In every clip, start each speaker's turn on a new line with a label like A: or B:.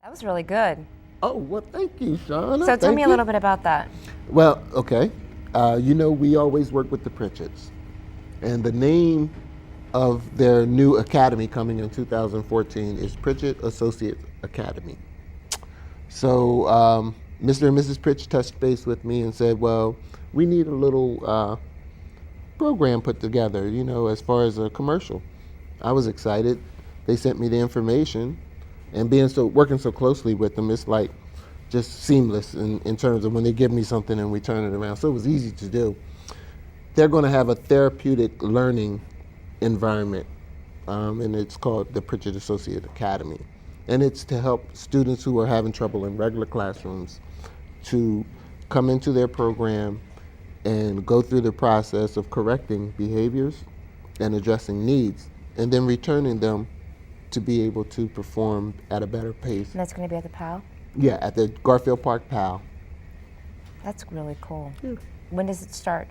A: That was really good.
B: Oh, well, thank you, Shauna.
A: So tell
B: Thank
A: me a
B: you.
A: little bit about that.
B: Well, okay. We always work with the Pritchetts. And the name of their new academy coming in 2014 is Pritchett Associate Academy. So Mr. and Mrs. Pritchett touched base with me and said, well, we need a little program put together, as far as a commercial. I was excited. They sent me the information, and working so closely with them, it's like just seamless in terms of when they give me something and we turn it around. So it was easy to do. They're going to have a therapeutic learning environment, and it's called the Pritchett Associate Academy. And it's to help students who are having trouble in regular classrooms to come into their program and go through the process of correcting behaviors and addressing needs, and then returning them to be able to perform at a better pace.
A: And that's going to be at the PAL?
B: Yeah, at the Garfield Park PAL.
A: That's really cool.
B: Yeah.
A: When does it start?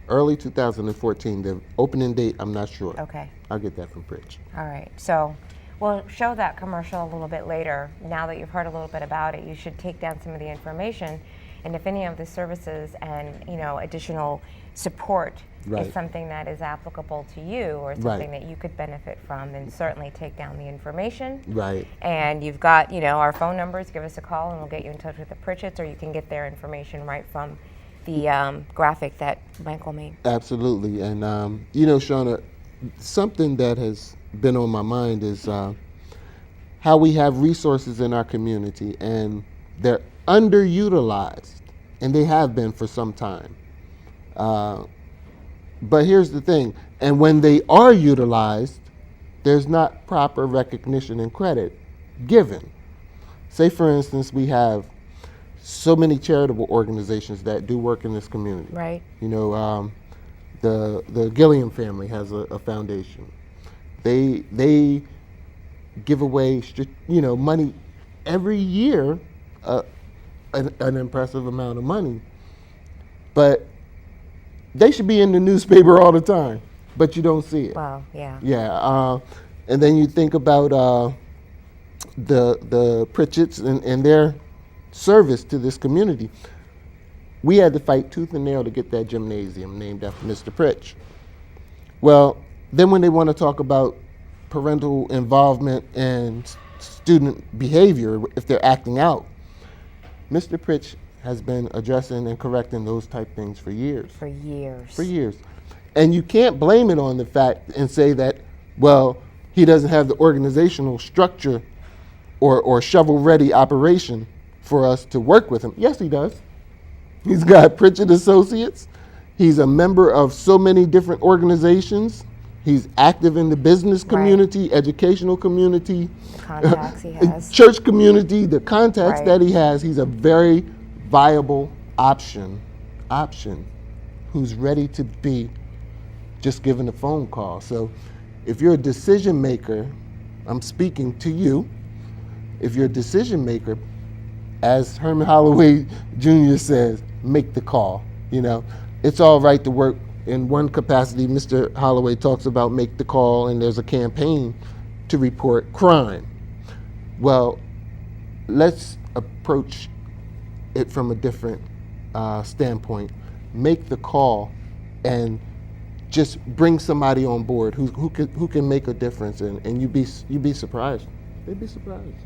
B: Early 2014. The opening date, I'm not sure.
A: Okay.
B: I'll get that from Pritch.
A: All right. So we'll show that commercial a little bit later. Now that you've heard a little bit about it, you should take down some of the information. And if any of the services and additional support
B: Right.
A: is something that is applicable to you or something that you could benefit from, then certainly take down the information.
B: Right.
A: And you've got our phone numbers. Give us a call and we'll get you in touch with the Pritchetts, or you can get their information right from the graphic that Michael made.
B: Absolutely. And, Shauna, something that has been on my mind is how we have resources in our community and they're underutilized, and they have been for some time. But here's the thing, and when they are utilized, there's not proper recognition and credit given. Say, for instance, we have so many charitable organizations that do work in this community.
A: Right.
B: The Gilliam family has a foundation. They give away money every year, an impressive amount of money, but they should be in the newspaper all the time, but you don't see it.
A: Wow. Yeah.
B: Yeah, and then you think about the Pritchetts and their service to this community. We had to fight tooth and nail to get that gymnasium named after Mr. Pritch. Well, then when they want to talk about parental involvement and student behavior, if they're acting out, Mr. Pritch has been addressing and correcting those type things for years.
A: For years.
B: For years. And you can't blame it on the fact and say that, well, he doesn't have the organizational structure or shovel-ready operation for us to work with him. Yes, he does. He's got Pritchett Associates. He's a member of so many different organizations. He's active in the business community, educational community,
A: The contacts he has.
B: church community, the contacts
A: Right.
B: that he has. He's a very viable option who's ready to be just given a phone call. So if you're a decision maker, I'm speaking to you. If you're a decision maker, as Herman Holloway Jr. says, make the call. It's all right to work in one capacity. Mr. Holloway talks about make the call, and there's a campaign to report crime. Well, let's approach it from a different standpoint. Make the call and just bring somebody on board who can make a difference, and you'd be surprised. They'd be surprised.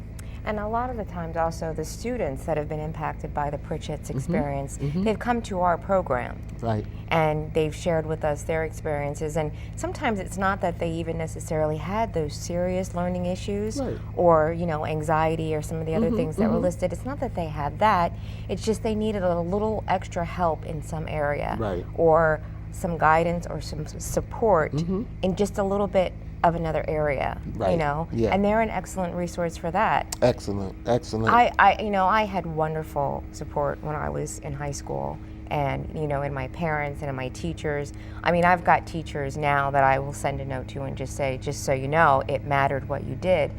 A: And a lot of the times also the students that have been impacted by the Pritchett's experience, they've come to our program.
B: Right.
A: And they've shared with us their experiences. And sometimes it's not that they even necessarily had those serious learning issues
B: Right.
A: or, anxiety or some of the other things that were listed. It's not that they had that. It's just they needed a little extra help in some area.
B: Right.
A: Or some guidance or some support in just a little bit of another area,
B: Right. Yeah.
A: and they're an excellent resource for that.
B: Excellent.
A: I had wonderful support when I was in high school, and in my parents and in my teachers. I mean, I've got teachers now that I will send a note to and just say, just so you know, it mattered what you did.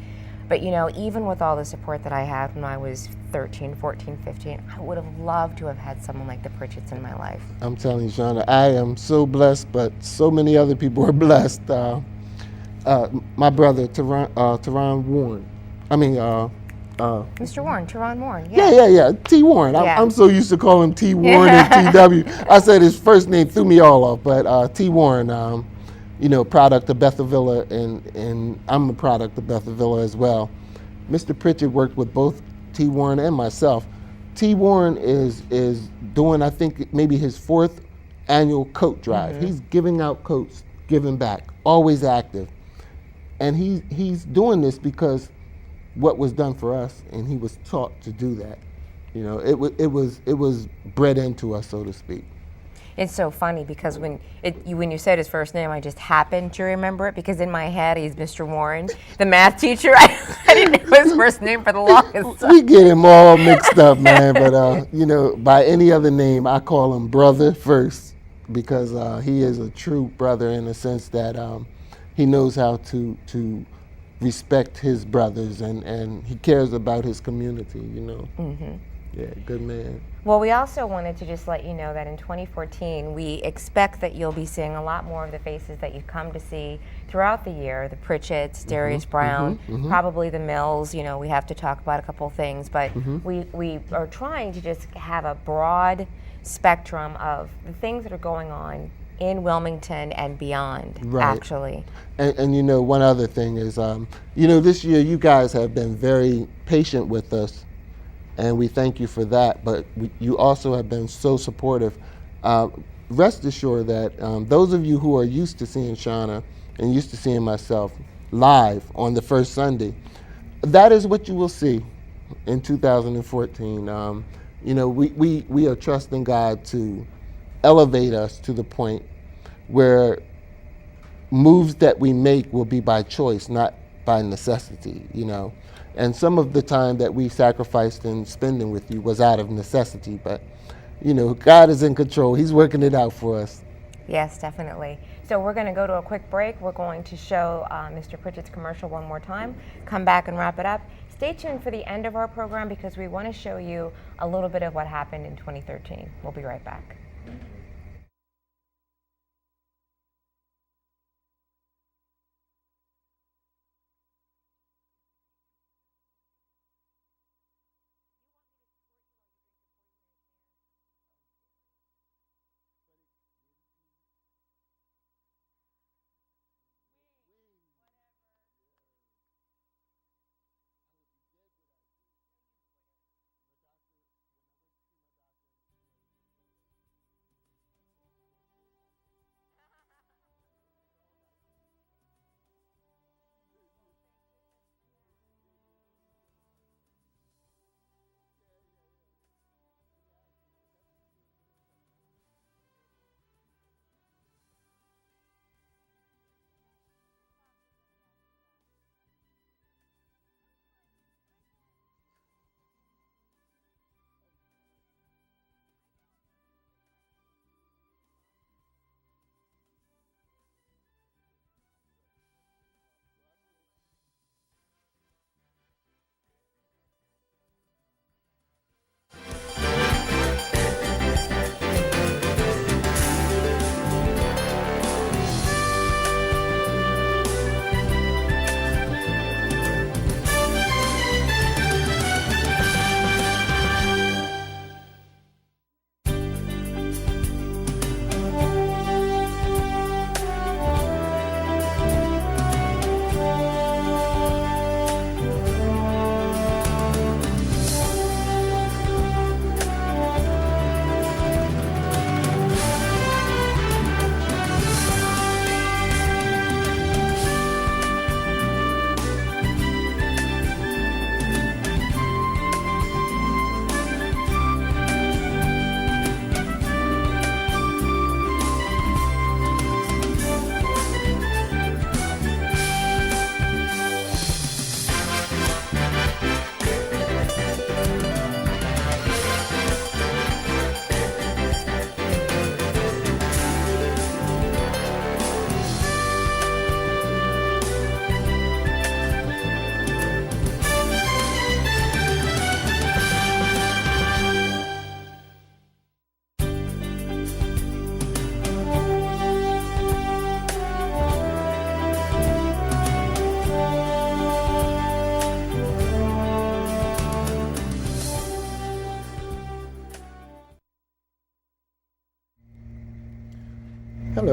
A: But even with all the support that I had when I was 13, 14, 15, I would have loved to have had someone like the Pritchetts in my life.
B: I'm telling you, Shauna, I am so blessed, but so many other people are blessed. My brother, Teron Warren,
A: Mr. Warren, Teron Warren.
B: Yeah,
A: Yeah.
B: yeah, yeah. T. Warren. I'm
A: Yeah.
B: so used to calling him T. Warren and T.W. I said his first name threw me all off, but T. Warren, product of Bethavilla, and I'm a product of Bethavilla as well. Mr. Pritchett worked with both T. Warren and myself. T. Warren is doing, I think, maybe his fourth annual coat drive. He's giving out coats, giving back, always active. And he's doing this because what was done for us, and he was taught to do that. It was bred into us, so to speak.
A: It's so funny because when you said his first name, I just happened to remember it because in my head he's Mr. Warren, the math teacher. I didn't know his first name for the longest time.
B: We get him all mixed up, man. But by any other name, I call him brother first because he is a true brother in the sense that he knows how to respect his brothers and he cares about his community. Yeah, good man.
A: Well, we also wanted to just let you know that in 2014, we expect that you'll be seeing a lot more of the faces that you've come to see throughout the year, the Pritchetts, Darius Brown, probably the Mills. We have to talk about a couple things, but we are trying to just have a broad spectrum of the things that are going on in Wilmington and beyond, actually.
B: And one other thing is, this year you guys have been very patient with us, and we thank you for that. But you also have been so supportive. Rest assured that those of you who are used to seeing Shauna and used to seeing myself live on the first Sunday, that is what you will see in 2014. We are trusting God to elevate us to the point where moves that we make will be by choice, not by necessity. And some of the time that we sacrificed in spending with you was out of necessity, but God is in control. He's working it out for us.
A: Yes, definitely. So we're going to go to a quick break. We're going to show Mr. Pritchett's commercial one more time, come back and wrap it up. Stay tuned for the end of our program because we want to show you a little bit of what happened in 2013. We'll be right back.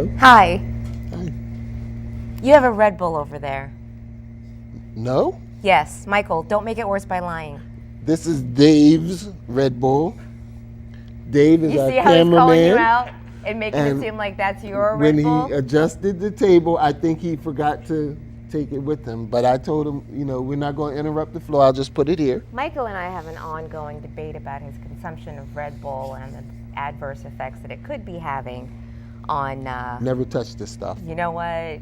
B: Hello.
A: Hi.
B: Hi.
A: You have a Red Bull over there.
B: No?
A: Yes, Michael, don't make it worse by lying.
B: This is Dave's Red Bull. Dave is
A: You
B: our
A: see how he's calling you
B: cameraman.
A: out and making it
B: And
A: seem like that's your
B: When
A: Red Bull?
B: he adjusted the table, I think he forgot to take it with him. But I told him, we're not going to interrupt the flow. I'll just put it here.
A: Michael and I have an ongoing debate about his consumption of Red Bull and the adverse effects that it could be having on...
B: Never touch this stuff.
A: You know what?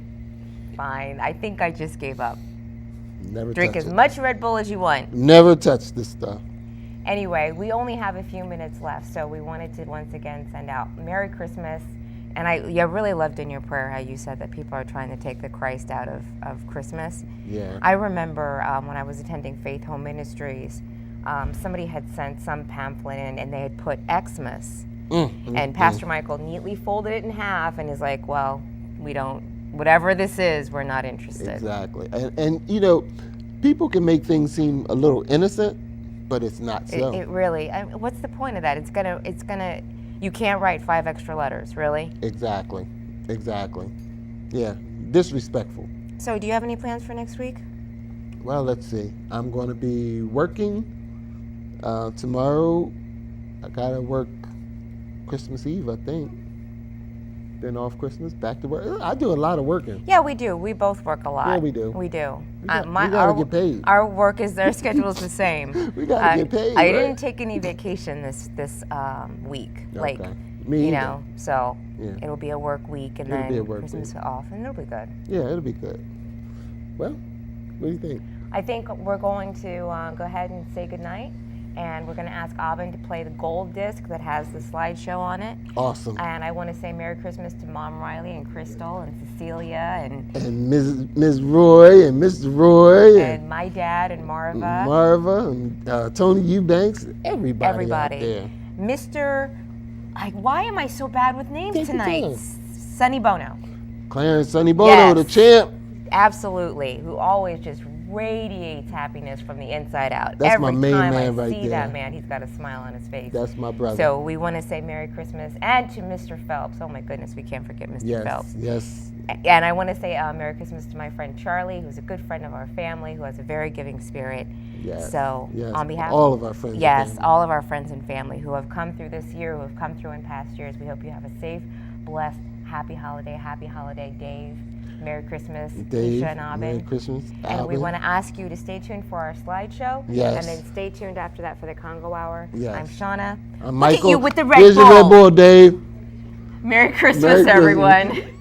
A: Fine. I think I just gave up.
B: Never
A: Drink
B: touch
A: as
B: it.
A: much Red Bull as you want.
B: Never touch this stuff.
A: Anyway, we only have a few minutes left, so we wanted to once again send out Merry Christmas. And I really loved in your prayer how you said that people are trying to take the Christ out of Christmas.
B: Yeah.
A: I remember when I was attending Faith Home Ministries, somebody had sent some pamphlet in and they had put Xmas. And Pastor Michael neatly folded it in half and is like, well, we don't, whatever this is, we're not interested.
B: Exactly. And people can make things seem a little innocent, but it's not so.
A: It really, what's the point of that? It's gonna, you can't write 5 extra letters, really?
B: Exactly. Yeah, disrespectful.
A: So do you have any plans for next week?
B: Well, let's see. I'm going to be working tomorrow. I got to work Christmas Eve, I think. Then off Christmas, back to work. I do a lot of working.
A: Yeah, we do. We both work a lot.
B: Yeah, we do.
A: We do.
B: We gotta get paid.
A: Our work is, our schedule is the same.
B: We gotta get paid.
A: I
B: right?
A: didn't take any vacation this week. Like,
B: Me
A: you
B: either.
A: know, so
B: Yeah.
A: it'll be a work week and
B: It'll be a
A: then
B: work
A: Christmas
B: week.
A: off, and it'll be good.
B: Yeah, it'll be good. Well, what do you think?
A: I think we're going to go ahead and say goodnight, and we're going to ask Aubin to play the gold disc that has the slideshow on it.
B: Awesome.
A: And I want to say Merry Christmas to Mom Riley and Crystal and Cecilia and
B: Ms. Roy and Mr. Roy
A: and my dad and Marva.
B: Marva and Tony Eubanks, everybody out there.
A: Mr. Why am I so bad with names
B: Take your
A: tonight?
B: time.
A: Sonny Bono.
B: Clarence Sonny Bono,
A: Yes.
B: the champ.
A: Absolutely. Who always just radiates happiness from the inside out.
B: That's
A: Every
B: my main
A: time
B: man
A: I
B: right
A: see
B: there.
A: that man, he's got a smile on his face.
B: That's my brother.
A: So we want to say Merry Christmas and to Mr. Phelps. Oh my goodness, we can't forget Mr. Phelps.
B: Yes.
A: And I want to say Merry Christmas to my friend Charlie, who's a good friend of our family, who has a very giving spirit.
B: Yes.
A: So
B: yes.
A: on behalf
B: all of our friends. and
A: yes,
B: family.
A: all of our friends and family who have come through this year, who have come through in past years, we hope you have a safe, blessed, happy holiday, Dave. Merry Christmas,
B: Dave,
A: Keisha and Aubin.
B: Merry Christmas,
A: And we
B: Aubin.
A: want to ask you to stay tuned for our slideshow.
B: Yes.
A: And then stay tuned after that for the Congo Hour.
B: Yes.
A: I'm Shauna.
B: I'm
A: Look
B: Michael.
A: at you with the Red
B: Here's
A: Bull.
B: your Red Bull, Dave.
A: Merry Christmas,
B: Merry Christmas.
A: everyone.